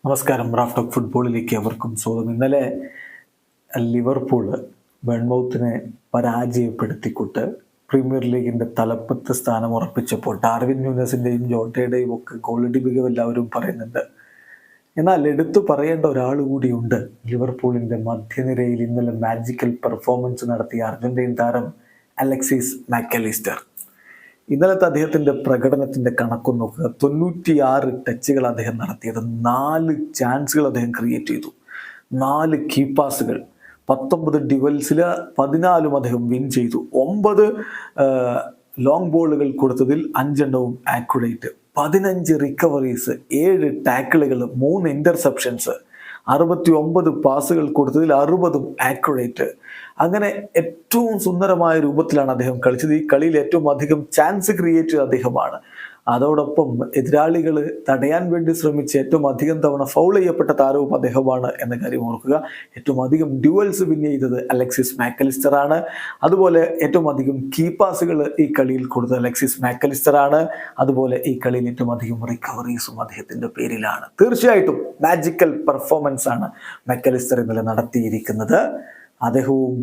നമസ്കാരം. Raf talk ഫുട്ബോളിലേക്ക് അവർക്കും സ്വാഗതം. ഇന്നലെ ലിവർപൂൾ ബേൺമൗത്തിനെ പരാജയപ്പെടുത്തിക്കൊണ്ട് പ്രീമിയർ ലീഗിൻ്റെ തലപ്പത്ത് സ്ഥാനം ഉറപ്പിച്ചപ്പോൾ ഡാർവിൻ ന്യൂനസിൻ്റെയും ജോട്ടയുടെയും ഒക്കെ ഗോളടി മികവ് എല്ലാവരും പറയുന്നുണ്ട്. എന്നാൽ എടുത്തു പറയേണ്ട ഒരാൾ കൂടിയുണ്ട്. ലിവർപൂളിൻ്റെ മധ്യനിരയിൽ ഇന്നലെ മാജിക്കൽ പെർഫോമൻസ് നടത്തിയ അർജന്റീൻ താരം അലക്സിസ് മാക്കലിസ്റ്റർ. ഇന്നലത്തെ അദ്ദേഹത്തിൻ്റെ പ്രകടനത്തിൻ്റെ കണക്കൊന്ന് നോക്കുക. 96 ടച്ചുകൾ അദ്ദേഹം നടത്തിയത്, 4 ചാൻസുകൾ അദ്ദേഹം ക്രിയേറ്റ് ചെയ്തു, 4 കീ പാസുകൾ, 19 ഡ്യുവൽസിൽ 14 അദ്ദേഹം വിൻ ചെയ്തു, 9 ലോങ് ബോളുകൾ കൊടുത്തതിൽ 5 എണ്ണവും ആക്യുറേറ്റ്, 15 റിക്കവറീസ്, 7 ടാക്കിളുകൾ, 3 ഇൻ്റർസെപ്ഷൻസ്, 69 പാസുകൾ കൊടുത്തതിൽ 60 ആക്യുറേറ്റ്. അങ്ങനെ ഏറ്റവും സുന്ദരമായ രൂപത്തിലാണ് അദ്ദേഹം കളിച്ചത്. ഈ കളിയിൽ ഏറ്റവും അധികം ചാൻസ് ക്രിയേറ്റ് ചെയ്ത അദ്ദേഹമാണ്. അതോടൊപ്പം എതിരാളികൾ തടയാൻ വേണ്ടി ശ്രമിച്ച് ഏറ്റവും അധികം തവണ ഫൗൾ ചെയ്യപ്പെട്ട താരവും അദ്ദേഹമാണ് എന്ന കാര്യം ഓർക്കുക. ഏറ്റവും അധികം ഡ്യുവൽസ് വിൻ ചെയ്തത് അലക്സിസ് മാക്കലിസ്റ്റർ ആണ്. അതുപോലെ ഏറ്റവും അധികം കീ പാസുകൾ ഈ കളിയിൽ കൊടുത്തത് അലക്സിസ് മാക്കലിസ്റ്റർ ആണ്. അതുപോലെ ഈ കളിയിൽ ഏറ്റവും അധികം റിക്കവറീസും അദ്ദേഹത്തിൻ്റെ പേരിലാണ്. തീർച്ചയായിട്ടും മാജിക്കൽ പെർഫോമൻസ് ആണ് മാക്കലിസ്റ്റർ ഇന്നലെ നടത്തിയിരിക്കുന്നത്. അദ്ദേഹവും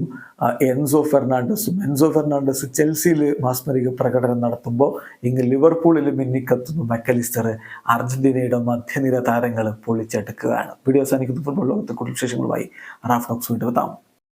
എൻസോ ഫെർണാണ്ടസ് ചെൽസിയിൽ മാസ്മരിക പ്രകടനം നടത്തുമ്പോൾ ഇങ്ങ് ലിവർപൂളിൽ മിന്നിക്കത്തുന്നു മാക്കലിസ്റ്റർ. അർജന്റീനയുടെ മധ്യനിര താരങ്ങൾ പൊളിച്ചെടുക്കുകയാണ്. വീഡിയോ അവസാനിക്കുന്ന ഫുട്ബോൾ ലോകത്തെ കൂടുതൽ വിശേഷങ്ങളുമായി റാഫ് ടോക്സ് വീണ്ടും എത്താം.